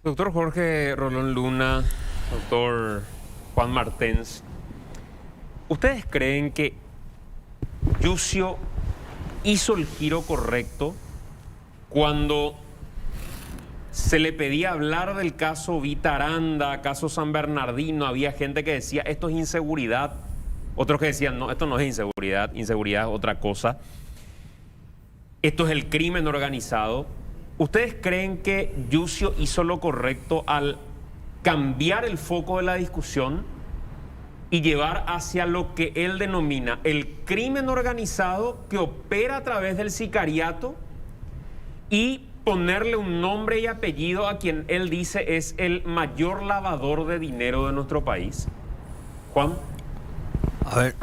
Doctor Jorge Rolón Luna, doctor Juan Martens, ¿ustedes creen que Yucio hizo el giro correcto cuando se le pedía hablar del caso Vita Aranda, caso San Bernardino? Había gente que decía esto es inseguridad, otros que decían no, esto no es inseguridad, inseguridad es otra cosa, esto es el crimen organizado. ¿Ustedes creen que Yucio hizo lo correcto al cambiar el foco de la discusión y llevar hacia lo que él denomina el crimen organizado que opera a través del sicariato y ponerle un nombre y apellido a quien él dice es el mayor lavador de dinero de nuestro país? Juan. A ver,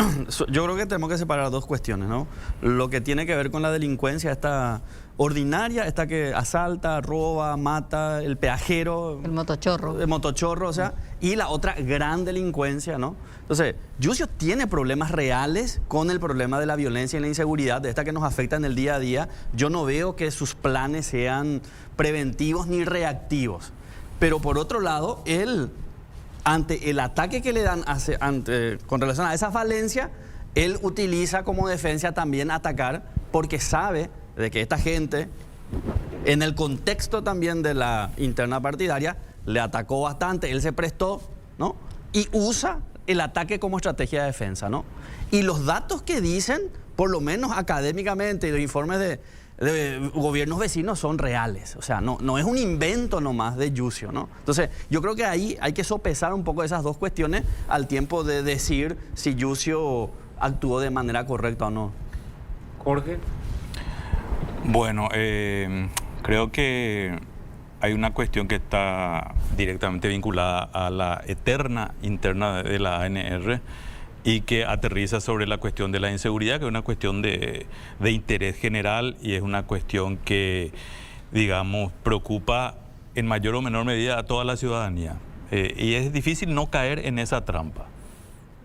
yo creo que tenemos que separar dos cuestiones, ¿no? Lo que tiene que ver con la delincuencia, esta ordinaria, esta que asalta, roba, mata, el peajero. El motochorro. El motochorro, o sea, y la otra gran delincuencia, ¿no? Entonces, Yucio tiene problemas reales con el problema de la violencia y la inseguridad, de esta que nos afecta en el día a día. Yo no veo que sus planes sean preventivos ni reactivos. Pero por otro lado, él, ante el ataque que le dan con relación a esa falencia, él utiliza como defensa también atacar porque sabe de que esta gente, en el contexto también de la interna partidaria, le atacó bastante, él se prestó, ¿no? Y usa el ataque como estrategia de defensa, ¿no? Y los datos que dicen, por lo menos académicamente, y los informes de gobiernos vecinos son reales. O sea, no es un invento nomás de Yucio, ¿no? Entonces, yo creo que ahí hay que sopesar un poco esas dos cuestiones al tiempo de decir si Yucio actuó de manera correcta o no. Jorge. Bueno, creo que hay una cuestión que está directamente vinculada a la eterna interna de la ANR y que aterriza sobre la cuestión de la inseguridad, que es una cuestión de interés general y es una cuestión que, digamos, preocupa en mayor o menor medida a toda la ciudadanía. Y es difícil no caer en esa trampa.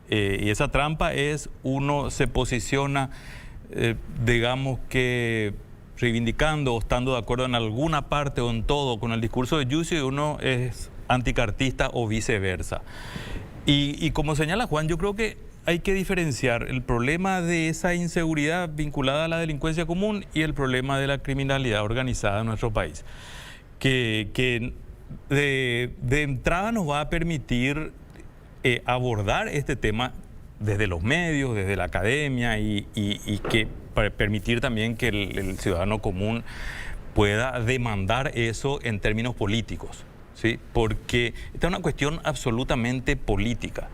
Y esa trampa es, uno se posiciona, digamos que reivindicando o estando de acuerdo en alguna parte o en todo con el discurso de Yucio y uno es anticartista o viceversa. Y como señala Juan, yo creo que hay que diferenciar el problema de esa inseguridad vinculada a la delincuencia común y el problema de la criminalidad organizada en nuestro país, que de entrada nos va a permitir abordar este tema desde los medios, desde la academia y que para permitir también que el ciudadano común pueda demandar eso en términos políticos, ¿sí? Porque esta es una cuestión absolutamente política.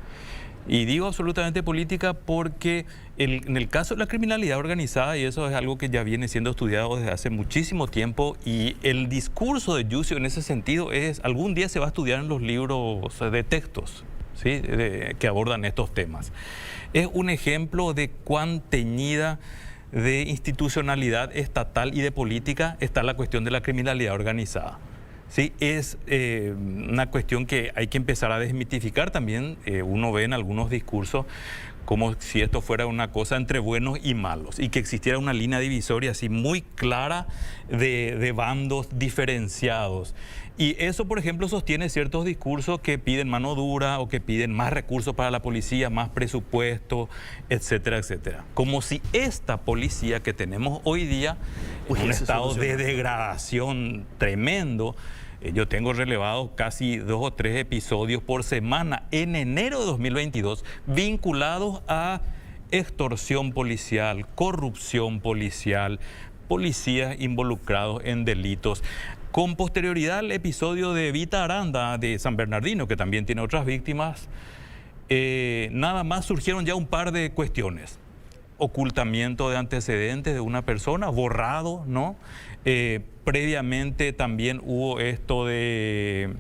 Y digo absolutamente política porque en el caso de la criminalidad organizada, y eso es algo que ya viene siendo estudiado desde hace muchísimo tiempo, y el discurso de Yucio en ese sentido es, algún día se va a estudiar en los libros de textos, ¿sí? Que abordan estos temas. Es un ejemplo de cuán teñida de institucionalidad estatal y de política está la cuestión de la criminalidad organizada. Sí, es una cuestión que hay que empezar a desmitificar también. Uno ve en algunos discursos como si esto fuera una cosa entre buenos y malos y que existiera una línea divisoria así muy clara de bandos diferenciados. Y eso, por ejemplo, sostiene ciertos discursos que piden mano dura o que piden más recursos para la policía, más presupuesto, etcétera, etcétera. Como si esta policía que tenemos hoy día, en un estado de degradación tremendo. Yo tengo relevados casi 2 o 3 episodios por semana en enero de 2022 vinculados a extorsión policial, corrupción policial, policías involucrados en delitos. Con posterioridad al episodio de Vita Aranda de San Bernardino, que también tiene otras víctimas, nada más surgieron ya un par de cuestiones. Ocultamiento de antecedentes de una persona, borrado, ¿no? Previamente también hubo esto de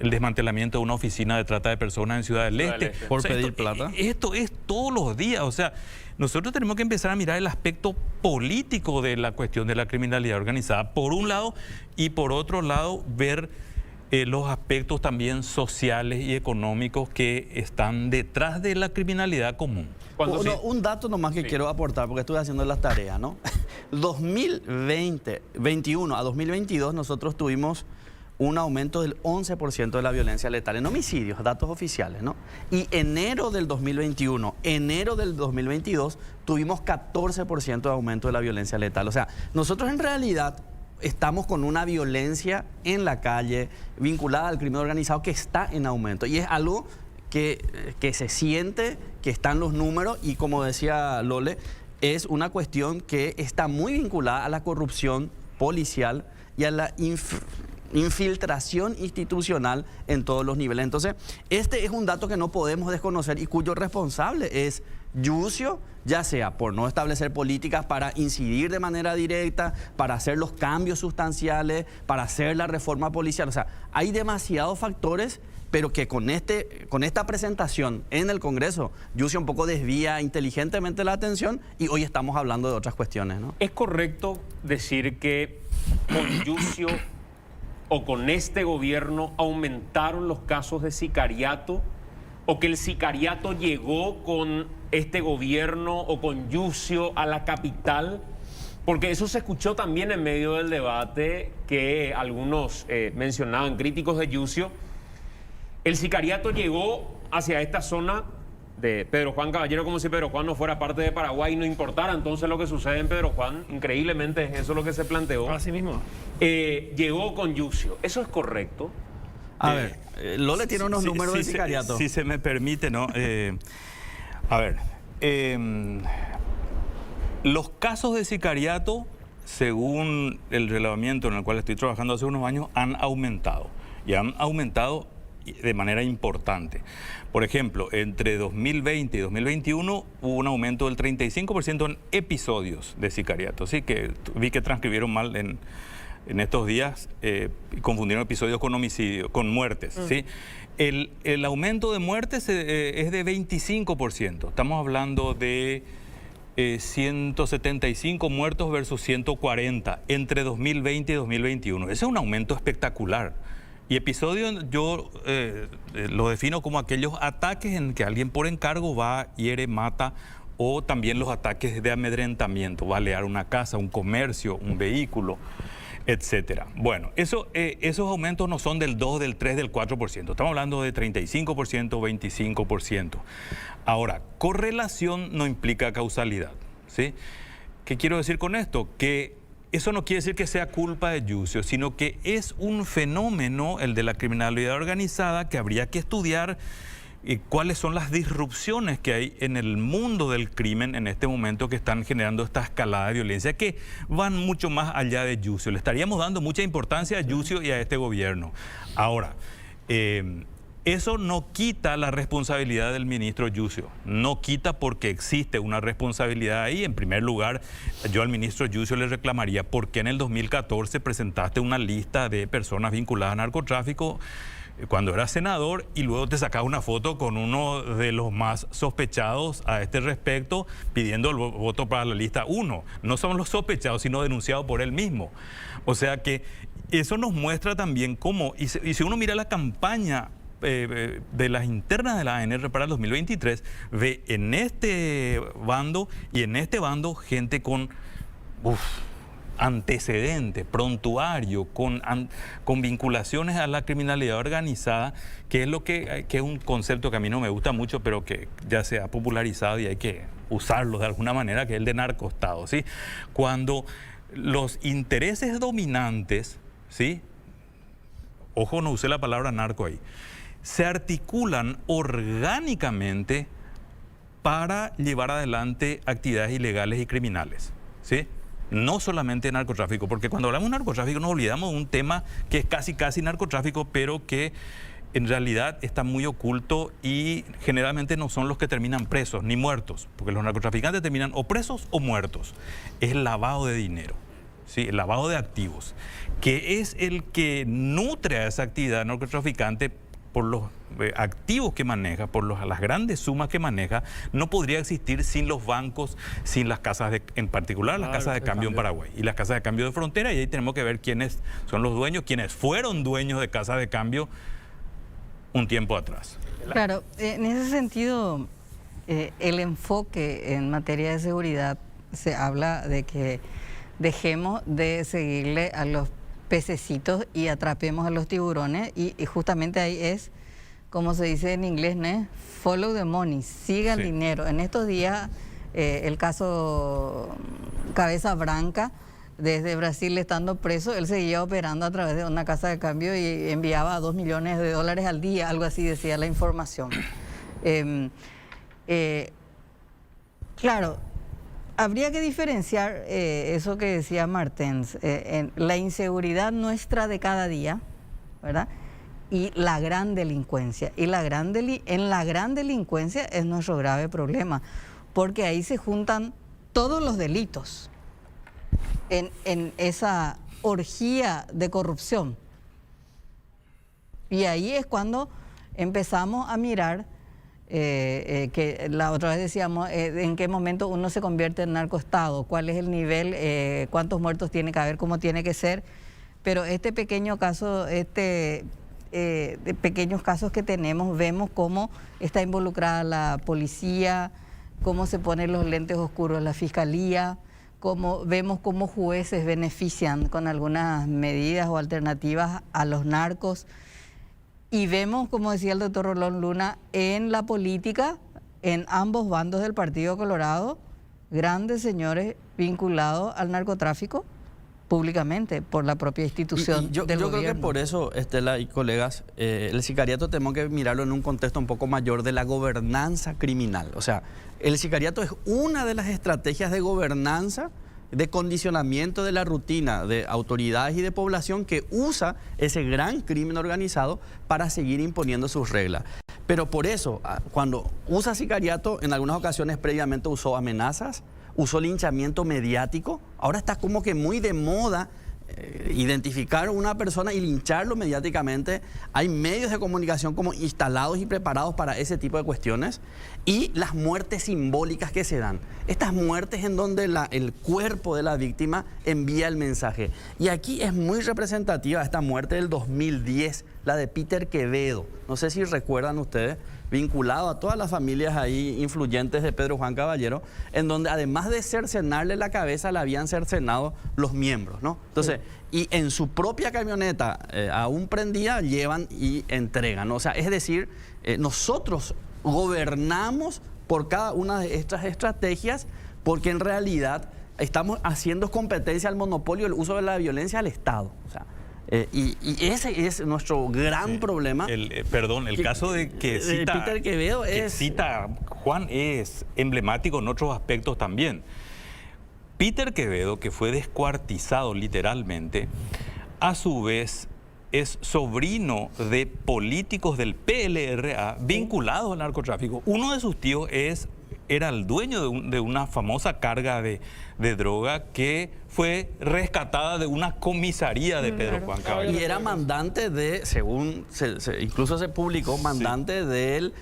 el desmantelamiento de una oficina de trata de personas en Ciudad del Este. Por pedir plata. Esto es todos los días, o sea, nosotros tenemos que empezar a mirar el aspecto político de la cuestión de la criminalidad organizada, por un lado, y por otro lado, ver los aspectos también sociales y económicos que están detrás de la criminalidad común. Un dato nomás que quiero aportar, porque estuve haciendo las tareas, ¿no? 2021 a 2022 nosotros tuvimos un aumento del 11% de la violencia letal en homicidios, datos oficiales, ¿no? Y enero del 2021, enero del 2022, tuvimos 14% de aumento de la violencia letal. O sea, nosotros en realidad estamos con una violencia en la calle vinculada al crimen organizado que está en aumento. Y es algo que se siente, que están los números y, como decía Lole, es una cuestión que está muy vinculada a la corrupción policial y a la infiltración institucional en todos los niveles. Entonces, este es un dato que no podemos desconocer y cuyo responsable es Yucio, ya sea por no establecer políticas para incidir de manera directa, para hacer los cambios sustanciales, para hacer la reforma policial. O sea, hay demasiados factores, pero que con esta presentación en el Congreso, Yucio un poco desvía inteligentemente la atención y hoy estamos hablando de otras cuestiones, ¿no? ¿Es correcto decir que con Yucio o con este gobierno aumentaron los casos de sicariato, o que el sicariato llegó con este gobierno o con Yucio a la capital? Porque eso se escuchó también en medio del debate que algunos mencionaban, críticos de Yucio. El sicariato llegó hacia esta zona de Pedro Juan Caballero como si Pedro Juan no fuera parte de Paraguay y no importara entonces lo que sucede en Pedro Juan. Increíblemente es eso lo que se planteó. Así mismo. Llegó con Yucio. ¿Eso es correcto? A ver, Lole tiene unos números de sicariato. Si se me permite, ¿no? A ver, los casos de sicariato, según el relevamiento en el cual estoy trabajando hace unos años, han aumentado. Y han aumentado de manera importante. Por ejemplo, entre 2020 y 2021 hubo un aumento del 35% en episodios de sicariato. Así que vi que transcribieron mal en estos días y confundieron episodios con homicidio, con muertes. ¿Sí? El aumento de muertes es de 25%. Estamos hablando de 175 muertos versus 140 entre 2020 y 2021. Ese es un aumento espectacular. Y episodio yo lo defino como aquellos ataques en que alguien por encargo va, hiere, mata, o también los ataques de amedrentamiento, balear una casa, un comercio, un vehículo, etcétera. Bueno, esos aumentos no son del 2, del 3, del 4%. Estamos hablando de 35%, 25%. Ahora, correlación no implica causalidad, ¿sí? ¿Qué quiero decir con esto? Que eso no quiere decir que sea culpa de Yucio, sino que es un fenómeno, el de la criminalidad organizada, que habría que estudiar cuáles son las disrupciones que hay en el mundo del crimen en este momento que están generando esta escalada de violencia que van mucho más allá de Yucio. Le estaríamos dando mucha importancia a Yucio y a este gobierno. Ahora, eso no quita la responsabilidad del ministro Yucio, no quita porque existe una responsabilidad ahí. En primer lugar, yo al ministro Yucio le reclamaría por qué en el 2014 presentaste una lista de personas vinculadas a narcotráfico cuando eras senador y luego te sacabas una foto con uno de los más sospechados a este respecto pidiendo el voto para la lista 1. No son los sospechados, sino denunciados por él mismo. O sea que eso nos muestra también cómo, y si uno mira la campaña de las internas de la ANR para el 2023, ve en este bando y en este bando gente con antecedente, prontuario, con vinculaciones a la criminalidad organizada, que es un concepto que a mí no me gusta mucho, pero que ya se ha popularizado y hay que usarlo de alguna manera, que es el de narcoestado, ¿sí? Cuando los intereses dominantes, ¿sí? Ojo, no usé la palabra narco ahí, se articulan orgánicamente para llevar adelante actividades ilegales y criminales, ¿sí? No solamente narcotráfico, porque cuando hablamos de narcotráfico nos olvidamos de un tema que es casi narcotráfico, pero que en realidad está muy oculto y generalmente no son los que terminan presos ni muertos, porque los narcotraficantes terminan o presos o muertos. Es el lavado de dinero, ¿sí? El lavado de activos, que es el que nutre a esa actividad narcotraficante por los activos que maneja, por las grandes sumas que maneja. No podría existir sin los bancos, sin las casas en particular las casas de cambio en Paraguay y las casas de cambio de frontera, y ahí tenemos que ver quiénes son los dueños, quiénes fueron dueños de casas de cambio un tiempo atrás. Claro, en ese sentido, el enfoque en materia de seguridad se habla de que dejemos de seguirle a los pececitos y atrapemos a los tiburones. Y justamente ahí es, como se dice en inglés, ¿no? Follow the money, siga el dinero. En estos días, el caso Cabeza Branca, desde Brasil estando preso, él seguía operando a través de una casa de cambio y enviaba $2 millones al día, algo así decía la información. Claro, habría que diferenciar eso que decía Martens, en la inseguridad nuestra de cada día, ¿verdad? Y la gran delincuencia. Y en la gran delincuencia es nuestro grave problema, porque ahí se juntan todos los delitos en esa orgía de corrupción. Y ahí es cuando empezamos a mirar, que la otra vez decíamos, en qué momento uno se convierte en narcoestado, cuál es el nivel, cuántos muertos tiene que haber, cómo tiene que ser. Pero este pequeño caso, de pequeños casos que tenemos, vemos cómo está involucrada la policía, cómo se ponen los lentes oscuros la fiscalía, vemos cómo jueces benefician con algunas medidas o alternativas a los narcos. Y vemos, como decía el doctor Rolón Luna, en la política, en ambos bandos del Partido Colorado, grandes señores vinculados al narcotráfico públicamente por la propia institución yo del gobierno. creo que por eso, Estela y colegas, el sicariato tenemos que mirarlo en un contexto un poco mayor de la gobernanza criminal. O sea, el sicariato es una de las estrategias de gobernanza, de condicionamiento de la rutina de autoridades y de población que usa ese gran crimen organizado para seguir imponiendo sus reglas. Pero por eso, cuando usa sicariato, en algunas ocasiones previamente usó amenazas, usó linchamiento mediático. Ahora está como que muy de moda identificar a una persona y lincharlo mediáticamente. Hay medios de comunicación como instalados y preparados para ese tipo de cuestiones. Y las muertes simbólicas que se dan. Estas muertes en donde el cuerpo de la víctima envía el mensaje. Y aquí es muy representativa esta muerte del 2010, la de Peter Quevedo. No sé si recuerdan ustedes, vinculado a todas las familias ahí influyentes de Pedro Juan Caballero, en donde además de cercenarle la cabeza, le habían cercenado los miembros, ¿no? Entonces, y en su propia camioneta, aún prendida, llevan y entregan, ¿no? O sea, es decir, nosotros gobernamos por cada una de estas estrategias, porque en realidad estamos haciendo competencia al monopolio del uso de la violencia al Estado. O sea, y ese es nuestro gran problema. El caso de que cita, Peter Quevedo que cita Juan es emblemático en otros aspectos también. Peter Quevedo, que fue descuartizado literalmente, a su vez es sobrino de políticos del PLRA vinculados al narcotráfico. Uno de sus tíos era el dueño de una famosa carga de droga que fue rescatada de una comisaría de Pedro Juan Caballero. Y era mandante de, según incluso se publicó, mandante del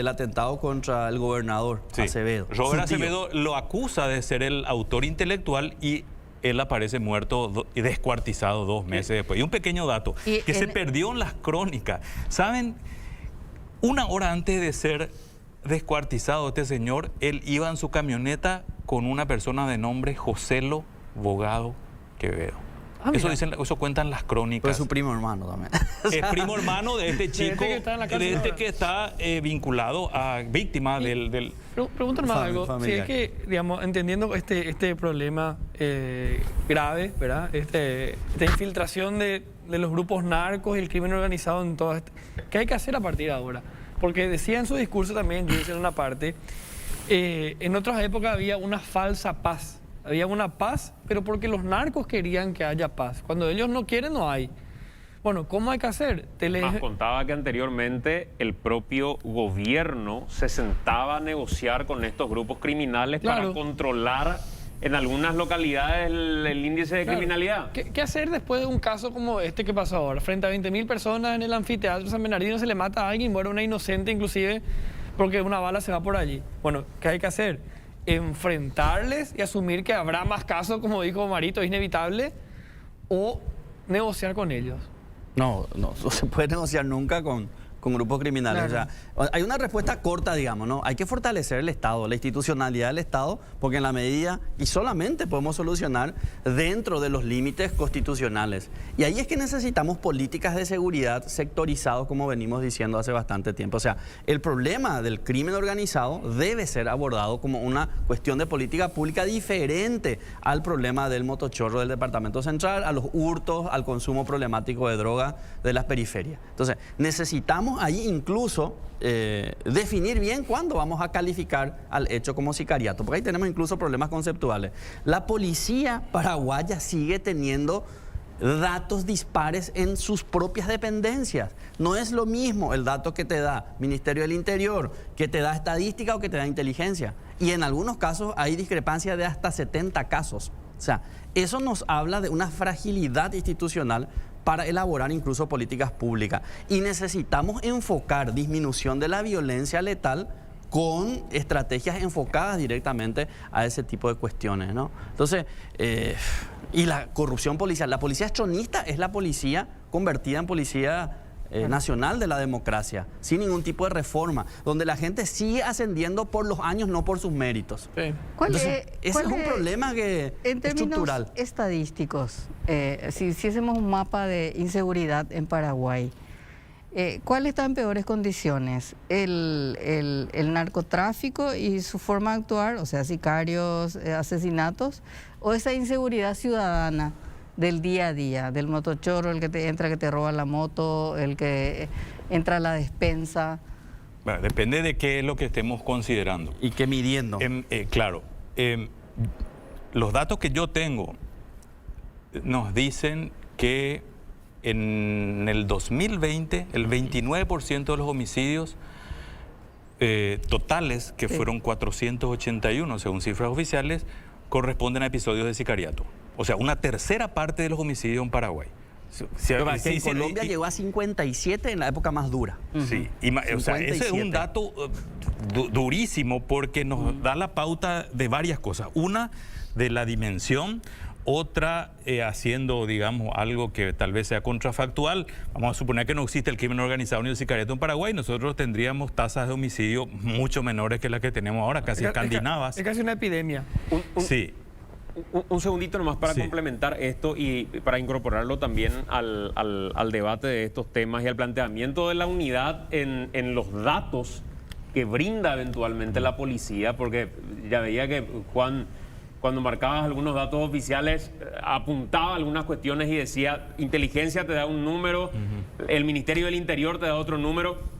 atentado contra el gobernador Acevedo. Robert Acevedo lo acusa de ser el autor intelectual y él aparece muerto y descuartizado 2 meses después. Y un pequeño dato, que se perdió en las crónicas. ¿Saben? 1 hora antes de ser descuartizado este señor, él iba en su camioneta con una persona de nombre Joselo Bogado Quevedo. Eso cuentan las crónicas. Fue su primo hermano también. Es primo hermano de este chico, de este que está vinculado a víctima del Pregúntame más algo. Si es que, digamos, entendiendo este problema grave, ¿verdad? Esta infiltración de los grupos narcos y el crimen organizado en todo esto, ¿qué hay que hacer a partir de ahora? Porque decía en su discurso también, yo hice en una parte, en otras épocas había una falsa paz. Había una paz, pero porque los narcos querían que haya paz. Cuando ellos no quieren, no hay. Bueno, ¿cómo hay que hacer? Contaba que anteriormente el propio gobierno se sentaba a negociar con estos grupos criminales para controlar en algunas localidades el índice de criminalidad. ¿Qué hacer después de un caso como este que pasó ahora? Frente a 20.000 personas en el anfiteatro San Bernardino se le mata a alguien, muere una inocente inclusive porque una bala se va por allí. Bueno, ¿qué hay que hacer? Enfrentarles y asumir que habrá más casos, como dijo Marito, es inevitable, o negociar con ellos. No se puede negociar nunca con con grupos criminales. Claro. O sea, hay una respuesta corta, digamos, ¿no? Hay que fortalecer el Estado, la institucionalidad del Estado, porque en la medida, y solamente podemos solucionar dentro de los límites constitucionales. Y ahí es que necesitamos políticas de seguridad sectorizadas, como venimos diciendo hace bastante tiempo. O sea, el problema del crimen organizado debe ser abordado como una cuestión de política pública diferente al problema del motochorro del Departamento Central, a los hurtos, al consumo problemático de droga de las periferias. Entonces, necesitamos ahí incluso definir bien cuándo vamos a calificar al hecho como sicariato, porque ahí tenemos incluso problemas conceptuales. La policía paraguaya sigue teniendo datos dispares en sus propias dependencias. No es lo mismo el dato que te da Ministerio del Interior, que te da estadística o que te da inteligencia. Y en algunos casos hay discrepancia de hasta 70 casos. O sea, eso nos habla de una fragilidad institucional para elaborar incluso políticas públicas. Y necesitamos enfocar disminución de la violencia letal con estrategias enfocadas directamente a ese tipo de cuestiones, ¿no? Entonces, y la corrupción policial. La policía chonista es la policía convertida en policía nacional de la democracia, sin ningún tipo de reforma, donde la gente sigue ascendiendo por los años, no por sus méritos. Sí. Entonces, ese es un problema que en términos estructural. estadísticos, si hiciésemos un mapa de inseguridad en Paraguay, ¿cuál está en peores condiciones? ¿El narcotráfico y su forma de actuar, o sea, sicarios, asesinatos, o esa inseguridad ciudadana del día a día, del motochorro, el que te entra, que te roba la moto, el que entra a la despensa? Bueno, depende de qué es lo que estemos considerando. Y que midiendo. Claro, los datos que yo tengo nos dicen que en el 2020 el 29% de los homicidios totales, que fueron 481 según cifras oficiales, corresponden a episodios de sicariato. O sea, una tercera parte de los homicidios en Paraguay. Que en Colombia llegó a 57 en la época más dura. Sí, o sea, ese es un dato durísimo porque nos da la pauta de varias cosas. Una, de la dimensión. Otra, haciendo, digamos, algo que tal vez sea contrafactual. Vamos a suponer que no existe el crimen organizado ni el sicariato en Paraguay. Nosotros tendríamos tasas de homicidio mucho menores que las que tenemos ahora, casi escandinavas. Es casi una epidemia. Sí. Un segundito nomás para complementar esto y para incorporarlo también al debate de estos temas y al planteamiento de la unidad en los datos que brinda eventualmente la policía, porque ya veía que cuando marcabas algunos datos oficiales apuntaba algunas cuestiones y decía inteligencia te da un número, el Ministerio del Interior te da otro número.